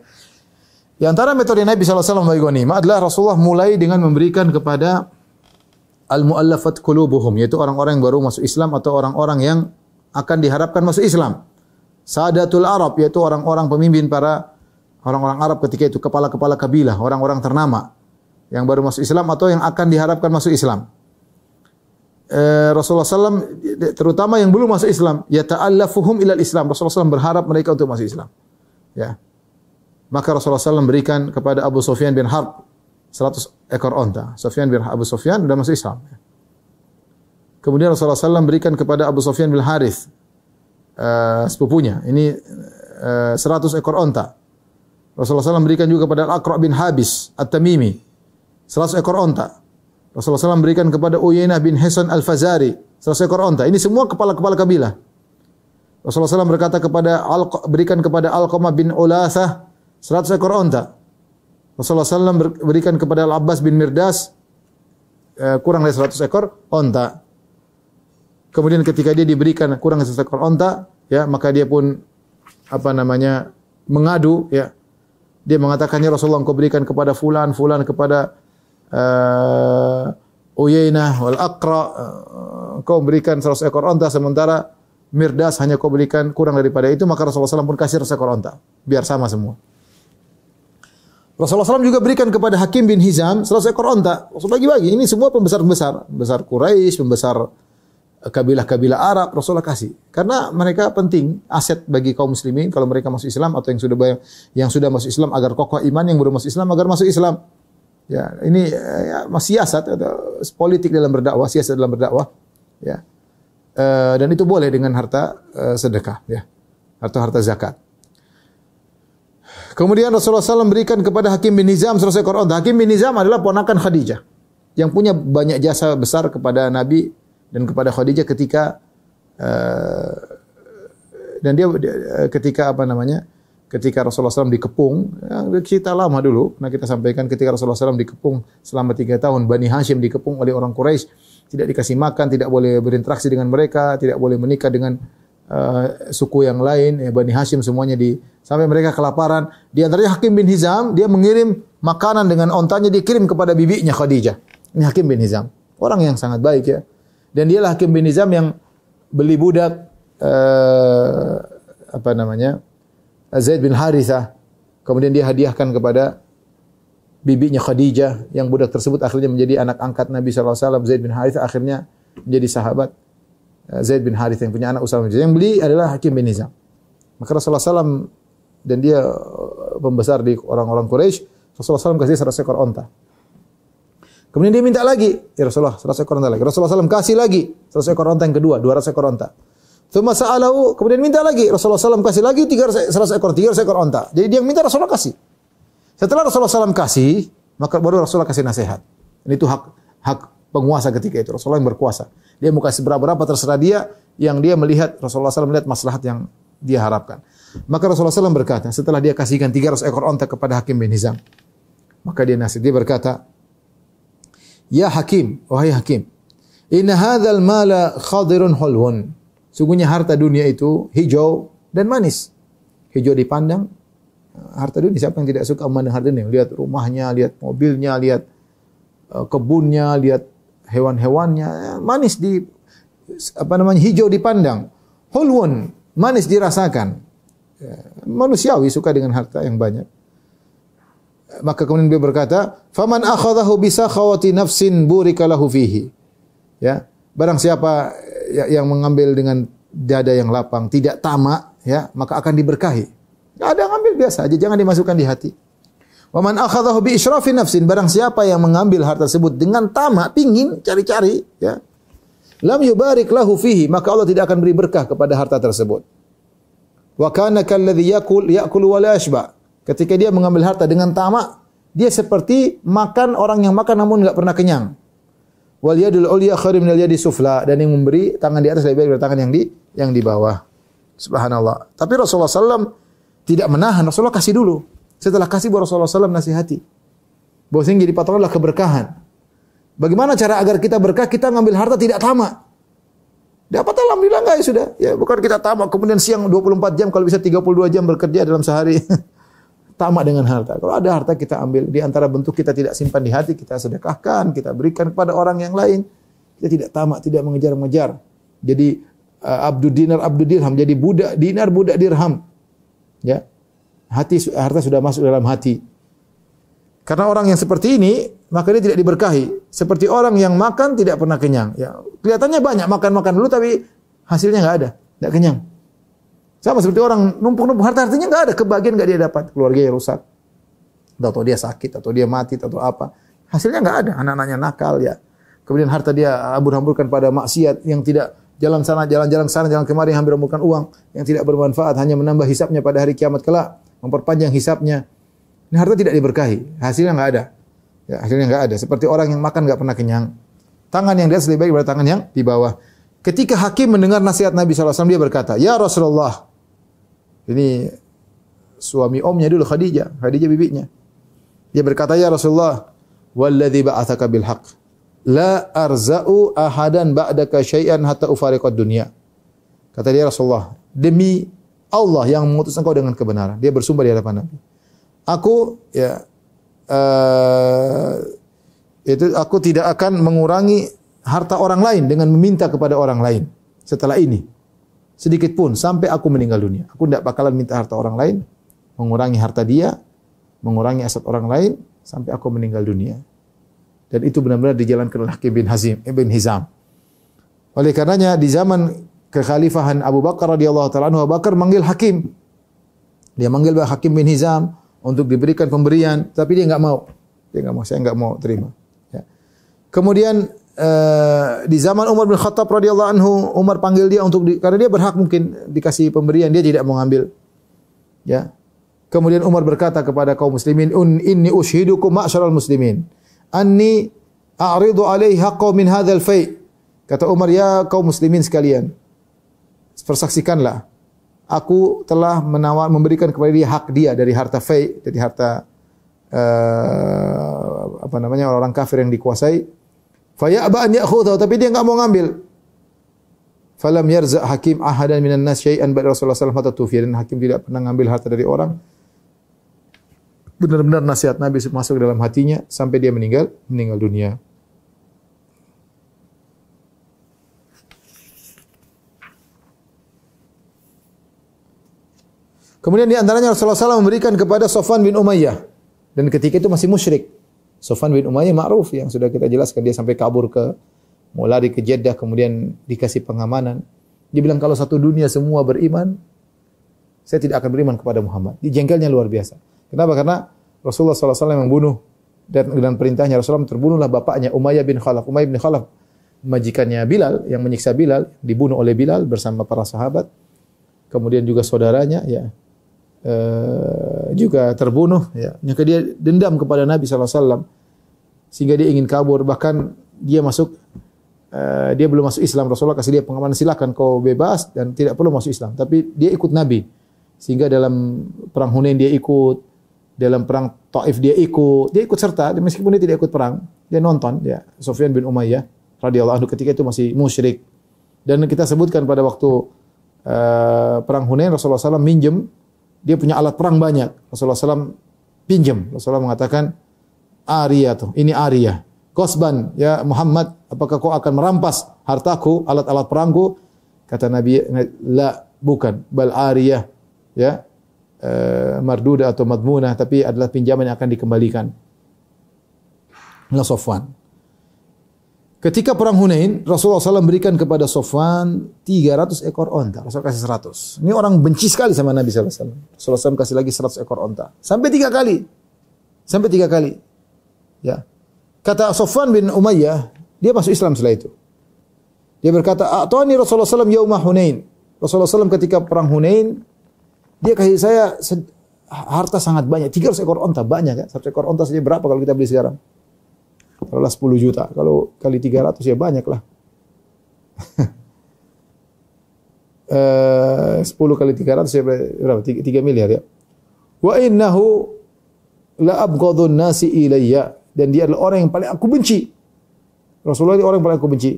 Di antara metode Nabi SAW membagi ghanimah adalah Rasulullah mulai dengan memberikan kepada al-mu'allafat qulubuhum, yaitu orang-orang yang baru masuk Islam atau orang-orang yang akan diharapkan masuk Islam. Sadatul Arab, yaitu orang-orang pemimpin para orang-orang Arab ketika itu, kepala-kepala kabilah, orang-orang ternama yang baru masuk Islam atau yang akan diharapkan masuk Islam. Rasulullah SAW terutama yang belum masuk Islam, yata'allafuhum ilal Islam. Rasulullah SAW berharap mereka untuk masuk Islam. Ya. Maka Rasulullah SAW berikan kepada Abu Sufyan bin Harb 100 ekor onta. Abu Sufyan sudah masuk Islam. Kemudian Rasulullah SAW berikan kepada Abu Sufyan bin Harith, sepupunya, ini 100 ekor onta. Rasulullah SAW berikan juga kepada Al-Aqra' bin Habis At-Tamimi 100 ekor onta. Rasulullah SAW berikan kepada Uyainah bin Hisan Al-Fazari 100 ekor onta. Ini semua kepala-kepala kabilah. Rasulullah SAW berkata berikan kepada Alqamah bin Ulathah 100 ekor onta. Rasulullah SAW berikan kepada Al-Abbas bin Mirdas kurang dari 100 ekor onta. Kemudian ketika dia diberikan kurang dari 100 ekor onta, ya, maka dia pun mengadu, ya. Dia mengatakannya, Rasulullah, engkau berikan kepada fulan kepada Uyainah wal Aqra, kau berikan 100 ekor onta, sementara Mirdas hanya kau berikan kurang daripada itu. Maka Rasulullah SAW pun kasih 100 ekor onta, biar sama semua. Rasulullah SAW juga berikan kepada Hakim bin Hizam 100 ekor onta. Rasulullah bagi-bagi. Ini semua pembesar Quraisy, pembesar kabilah-kabilah Arab, Rasulullah kasih. Karena mereka penting, aset bagi kaum muslimin kalau mereka masuk Islam atau yang sudah masuk Islam agar kokoh iman, yang belum masuk Islam agar masuk Islam. Ya, ini siasat atau politik dalam berdakwah, siasat dalam berdakwah, ya. Dan itu boleh dengan harta sedekah, ya. Atau harta zakat. Kemudian Rasulullah SAW berikan kepada Hakim bin Hizam 100 ekor onta. Hakim bin Hizam adalah ponakan Khadijah yang punya banyak jasa besar kepada Nabi dan kepada Khadijah ketika ketika Rasulullah SAW dikepung, cerita lama dulu, nah kita sampaikan ketika Rasulullah SAW dikepung selama 3 tahun, Bani Hashim dikepung oleh orang Quraisy, tidak dikasih makan, tidak boleh berinteraksi dengan mereka, tidak boleh menikah dengan suku yang lain, ya, Bani Hashim semuanya sampai mereka kelaparan. Di antaranya Hakim bin Hizam, dia mengirim makanan dengan ontanya dikirim kepada bibinya Khadijah. Ini Hakim bin Hizam. Orang yang sangat baik ya. Dan dialah Hakim bin Hizam yang beli budak Zaid bin Harithah. Kemudian dia hadiahkan kepada bibinya Khadijah, yang budak tersebut akhirnya menjadi anak angkat Nabi SAW. Zaid bin Harithah akhirnya menjadi sahabat Zaid bin Harithah yang punya anak Usamah bin Zaid. Yang beli adalah Hakim bin Hizam. Maka Rasulullah SAW, dan dia pembesar di orang-orang Quraisy, Rasulullah SAW kasih 100 ekor onta. Kemudian dia minta lagi, ya Rasulullah 100 ekor onta lagi. Rasulullah SAW kasih lagi 100 ekor onta yang kedua, 200 ekor onta. Tsumma sa'alahu, kemudian minta lagi, Rasulullah SAW kasih lagi 300 ekor onta. Jadi dia minta, Rasulullah kasih. Setelah Rasulullah SAW kasih, maka baru Rasulullah kasih nasihat. Ini itu hak penguasa ketika itu. Rasulullah yang berkuasa. Dia mau kasih berapa terserah dia, yang dia melihat, Rasulullah SAW melihat maslahat yang dia harapkan. Maka Rasulullah SAW berkata, setelah dia kasihkan 300 ekor onta kepada Hakim bin Hizam, maka dia nasihat, dia berkata, "Ya Hakim, wahai Hakim, inna hadzal mala khadirun hulwun." Sungguhnya harta dunia itu hijau dan manis. Hijau dipandang, harta dunia, siapa yang tidak suka memandang harta dunia? Lihat rumahnya, lihat mobilnya, lihat kebunnya, lihat hewan-hewannya, manis hijau dipandang. Hulwun, manis dirasakan. Manusiawi suka dengan harta yang banyak. Maka kemudian dia berkata, "Faman akhadhahu bi sakhawati nafsin burika lahu fihi." Ya, barang siapa yang mengambil dengan dada yang lapang, tidak tamak, ya, maka akan diberkahi. Ada yang ambil biasa aja, jangan dimasukkan di hati. Wa man akhadhahu bi israfi nafsin, barang siapa yang mengambil harta tersebut dengan tamak, pingin cari-cari, ya, lam yubarik lahu fihi, maka Allah tidak akan beri berkah kepada harta tersebut. Wa kana kalladzi ya'kulu wa la yashba. Ketika dia mengambil harta dengan tamak, dia seperti makan orang yang makan namun enggak pernah kenyang. Wal yadul ulya khairum minal yadi sufla, dan yang memberi tangan di atas lebih baik dari tangan yang di bawah. Subhanallah. Tapi Rasulullah SAW tidak menahan, Rasulullah kasih dulu. Setelah kasih, baru Rasulullah SAW nasihati. Bahwasanya jadi patokan adalah keberkahan. Bagaimana cara agar kita berkah? Kita ngambil harta tidak tamak. Dapat alhamdulillah enggak, ya sudah. Ya, bukan kita tamak kemudian siang 24 jam, kalau bisa 32 jam bekerja dalam sehari. Tamak dengan harta. Kalau ada harta kita ambil, di antara bentuk kita tidak simpan di hati, kita sedekahkan, kita berikan kepada orang yang lain. Kita tidak tamak, tidak mengejar-ngejar. Jadi abdud dinar, abdud dirham, jadi budak dinar, budak dirham. Ya. Harta sudah masuk dalam hati. Karena orang yang seperti ini, maka dia tidak diberkahi. Seperti orang yang makan tidak pernah kenyang. Ya, kelihatannya banyak makan-makan dulu, tapi hasilnya enggak ada, tidak kenyang. Sama seperti orang numpuk-numpuk harta, artinya enggak ada kebahagiaan, enggak dia dapat, keluarganya rusak, atau dia sakit, atau dia mati, atau apa, hasilnya enggak ada, anak-anaknya nakal, ya. Kemudian harta dia hambur-hamburkan pada maksiat yang tidak jalan sana, jalan kemari, hambur-hamburkan uang yang tidak bermanfaat, hanya menambah hisapnya pada hari kiamat kelak, memperpanjang hisapnya. Ini harta tidak diberkahi, hasilnya enggak ada, ya, hasilnya enggak ada. Seperti orang yang makan enggak pernah kenyang, tangan yang di atas lebih baik daripada tangan yang di bawah. Ketika Hakim mendengar nasihat Nabi SAW, dia berkata, "Ya Rasulullah," ini suami omnya dulu, Khadijah bibinya. Dia berkata, "Ya Rasulullah, walladzi ba'atsaka bil haqq, la arza'u ahadan ba'daka syai'an hatta ufariqad dunya." Kata dia, Rasulullah, demi Allah yang mengutus engkau dengan kebenaran. Dia bersumpah di hadapan Nabi. Aku tidak akan mengurangi harta orang lain dengan meminta kepada orang lain setelah ini. Sedikit pun sampai aku meninggal dunia. Aku tidak bakalan minta harta orang lain, mengurangi harta dia, mengurangi aset orang lain sampai aku meninggal dunia. Dan itu benar-benar dijalankan oleh Hakim bin Hizam. Oleh karenanya di zaman kekhalifahan Abu Bakar radhiyallahu taala anhu, Abu Bakar manggil Hakim. Dia manggil Hakim bin Hizam untuk diberikan pemberian, tapi dia enggak mau. Saya enggak mau terima. Ya. Kemudian di zaman Umar bin Khattab radhiyallahu anhu, Umar panggil dia karena dia berhak mungkin dikasih pemberian, dia tidak mau ngambil. Ya. Kemudian Umar berkata kepada kaum muslimin, "Inni ushidukum ma'syaral muslimin, anni a'ridu alaihi haqqo min hadzal fai'." Kata Umar, "Ya kaum muslimin sekalian, persaksikanlah, aku telah memberikan kepada dia hak dia dari harta fai', dari harta orang kafir yang dikuasai. Faya'ba an ya'khudhahu, tapi dia enggak mau ngambil. Falam yarza' Hakim ahadan minan nas syai'an ba'da Rasulullah sallallahu alaihi wasallam hatta tufiya. Dan Hakim tidak pernah ngambil harta dari orang benar-benar nasihat Nabi masuk dalam hatinya sampai dia meninggal dunia. Kemudian di antaranya Rasulullah SAW memberikan kepada Safwan bin Umayyah, dan ketika itu masih musyrik. Safwan bin Umayyah ma'ruf yang sudah kita jelaskan, dia sampai kabur mau lari ke Jeddah, kemudian dikasih pengamanan. Dia bilang kalau satu dunia semua beriman, saya tidak akan beriman kepada Muhammad. Dia jengkelnya luar biasa. Kenapa? Karena Rasulullah SAW yang membunuh, dan dengan perintahnya Rasulullah terbunuhlah bapaknya Umayyah bin Khalaf. Umayyah bin Khalaf majikannya Bilal yang menyiksa Bilal, dibunuh oleh Bilal bersama para sahabat. Kemudian juga saudaranya juga terbunuh, ya. Maka dia dendam kepada Nabi SAW sehingga dia ingin kabur. Bahkan dia dia belum masuk Islam. Rasulullah kasih dia pengamanan, silakan kau bebas dan tidak perlu masuk Islam. Tapi dia ikut Nabi, sehingga dalam perang Hunain dia ikut, dalam perang Taif dia ikut serta. Meskipun dia tidak ikut perang, dia nonton. Ya, Sufyan bin Umayyah radhiyallahu anhu ketika itu masih musyrik. Dan kita sebutkan pada waktu perang Hunain, Rasulullah SAW minjem. Dia punya alat perang banyak. Rasulullah SAW pinjam. Rasulullah mengatakan, ini Ariyah. Qasban, ya Muhammad, apakah kau akan merampas hartaku, alat-alat perangku? Kata Nabi, la, bukan. Bal Ariyah, ya, marduda atau madmunah, tapi adalah pinjaman yang akan dikembalikan. Safwan. Ketika perang Hunain, Rasulullah SAW berikan kepada Safwan 300 ekor onta. Rasul kasih 100. Ini orang benci sekali sama Nabi SAW. Rasulullah SAW kasih lagi 100 ekor onta. Sampai 3 kali. Ya. Kata Safwan bin Umayyah, dia masuk Islam setelah itu. Dia berkata, "A'tani Rasulullah SAW yauma Hunain." Rasulullah SAW ketika perang Hunain, dia kasih saya harta sangat banyak. 300 ekor onta, banyak kan? 1 ekor onta saja berapa kalau kita beli sekarang? Kalau 10 juta, kalau kali 300 ya banyak lah. 10 kali 300 ya berapa? 3 miliar ya. Wa innahu la abghadun nasi ilayya, dan dia adalah orang yang paling aku benci. Rasulullah ini orang yang paling aku benci.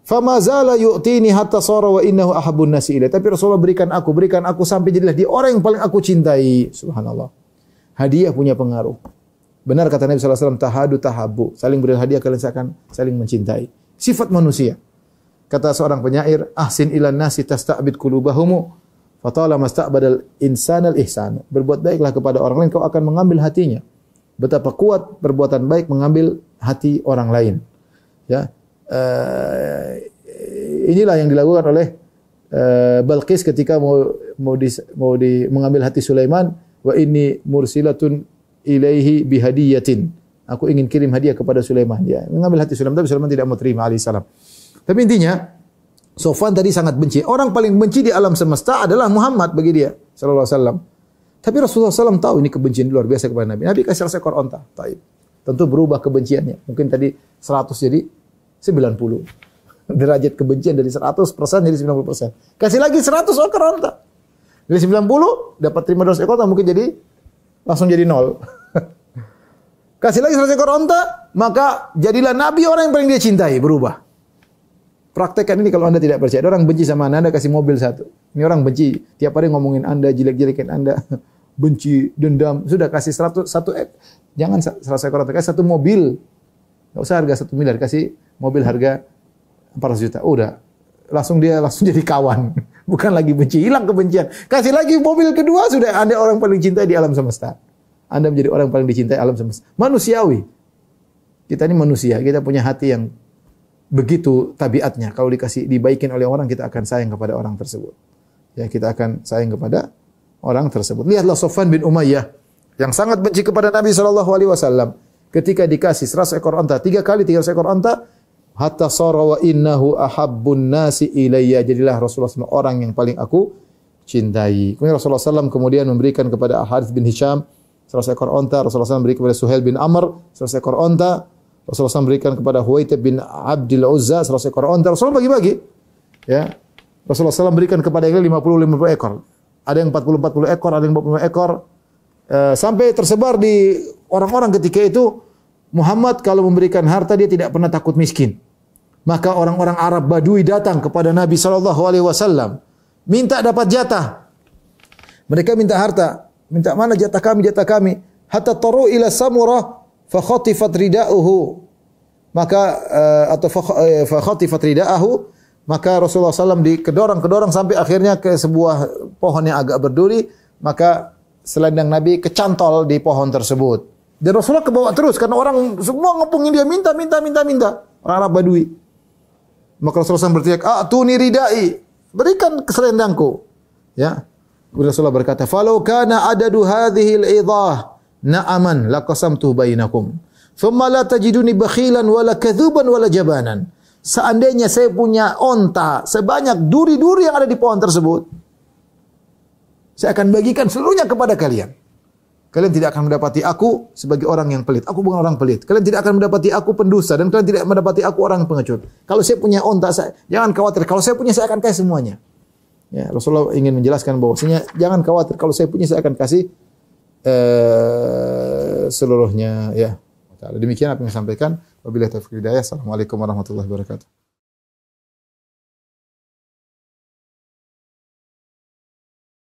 Fama zala yu'tini hatta sara wa innahu ahabbun nasi ilayya. Tapi Rasulullah berikan aku sampai jadilah dia orang yang paling aku cintai. Subhanallah. Hadiah punya pengaruh. Benar kata Nabi SAW, tahadu tahabu. Saling beri hadiah, kalian akan saling mencintai. Sifat manusia. Kata seorang penyair, ahsin ilan nasi tasta'bid kulubahumu, fatala masta'badal insanal ihsan. Berbuat baiklah kepada orang lain, kau akan mengambil hatinya. Betapa kuat perbuatan baik mengambil hati orang lain. Ya, inilah yang dilakukan oleh Balqis ketika mengambil hati Sulaiman. Wa inni mursilatun ilaihi bihadiyatin. Aku ingin kirim hadiah kepada Sulaiman. Ya, mengambil hati Sulaiman, tapi Sulaiman tidak mau terima alaihissalam. Tapi intinya, Safwan tadi sangat benci. Orang paling benci di alam semesta adalah Muhammad bagi dia, sallallahu alaihi wasallam. Tapi Rasulullah SAW tahu ini kebencian luar biasa kepada Nabi. Nabi kasih seekor onta. Taib. Tentu berubah kebenciannya. Mungkin tadi 100 jadi 90. Derajat kebencian dari 100% jadi 90%. Kasih lagi 100 ekor onta. Dari 90 dapat terima 200 ekor onta, mungkin jadi langsung jadi 0. Kasih lagi 100 ekor onta, maka jadilah Nabi orang yang paling dia cintai, berubah. Praktekkan ini kalau Anda tidak percaya. Ada orang benci sama Anda kasih mobil 1. Ini orang benci, tiap hari ngomongin Anda, jelek-jelekin Anda, benci, dendam. Sudah kasih 100 jangan 100 ekor onta, kasih 1 mobil. Enggak usah harga 1 miliar, kasih mobil harga 400 juta. Udah. Langsung jadi kawan. Bukan lagi benci, hilang kebencian. Kasih lagi mobil kedua, sudah Anda orang paling cintai di alam semesta. Anda menjadi orang paling dicintai alam semesta. Manusiawi. Kita ini manusia, kita punya hati yang begitu tabiatnya. Kalau dibaikin oleh orang, kita akan sayang kepada orang tersebut. Ya, kita akan sayang kepada orang tersebut. Lihatlah Safwan bin Umayyah yang sangat benci kepada Nabi SAW. Ketika dikasih 100 ekor onta, 3 kali 300 ekor onta, hatta sara wa innahu ahabbun nasi ilayya. Jadilah Rasulullah SAW orang yang paling aku cintai. Kemudian Rasulullah SAW kemudian memberikan kepada Harith bin Hisham 100 ekor onta. Rasulullah SAW memberikan kepada Suhail bin Amr 100 ekor onta. Rasulullah SAW memberikan kepada Huwaitib bin Abdul Uzza 100 ekor onta. Rasulullah bagi-bagi. Ya. Rasulullah SAW berikan kepada yang 50 ekor. Ada yang 40 ekor, ada yang 40 ekor. Sampai tersebar di orang-orang ketika itu, Muhammad kalau memberikan harta dia tidak pernah takut miskin. Maka orang-orang Arab Badui datang kepada Nabi SAW, minta dapat jatah. Mereka minta harta, minta mana jatah kami, jatah kami. hatta taru ila samurah fa khatifat rida'uhu. Maka fa khatifat rida'ahu, maka Rasulullah SAW kedorong sampai akhirnya ke sebuah pohon yang agak berduri, maka selendang Nabi kecantol di pohon tersebut. Dan Rasulullah kebawa terus karena orang semua ngepungin dia, minta. Orang Arab Badui. Maka Rasulullah SAW berteriak, "A'tuni ridai." Berikan selendangku. Ya. Kemudian Rasulullah berkata, "Falau kana adadu hadhihi al-idhah na'aman laqasamtu bainakum. Thumma la tajiduni bakhilan wala kadzuban wala jabanan." Seandainya saya punya onta sebanyak duri-duri yang ada di pohon tersebut, saya akan bagikan seluruhnya kepada kalian. Kalian tidak akan mendapati aku sebagai orang yang pelit. Aku bukan orang pelit. Kalian tidak akan mendapati aku pendusta dan kalian tidak mendapati aku orang pengecut. Kalau saya punya onta, jangan khawatir. Kalau saya punya, saya akan kasih semuanya. Ya, Rasulullah ingin menjelaskan bahwasanya jangan khawatir. Kalau saya punya, saya akan kasih seluruhnya. Ya, demikian apa yang saya sampaikan. Wabillahi taufiq hidayah. Assalamualaikum warahmatullahi wabarakatuh.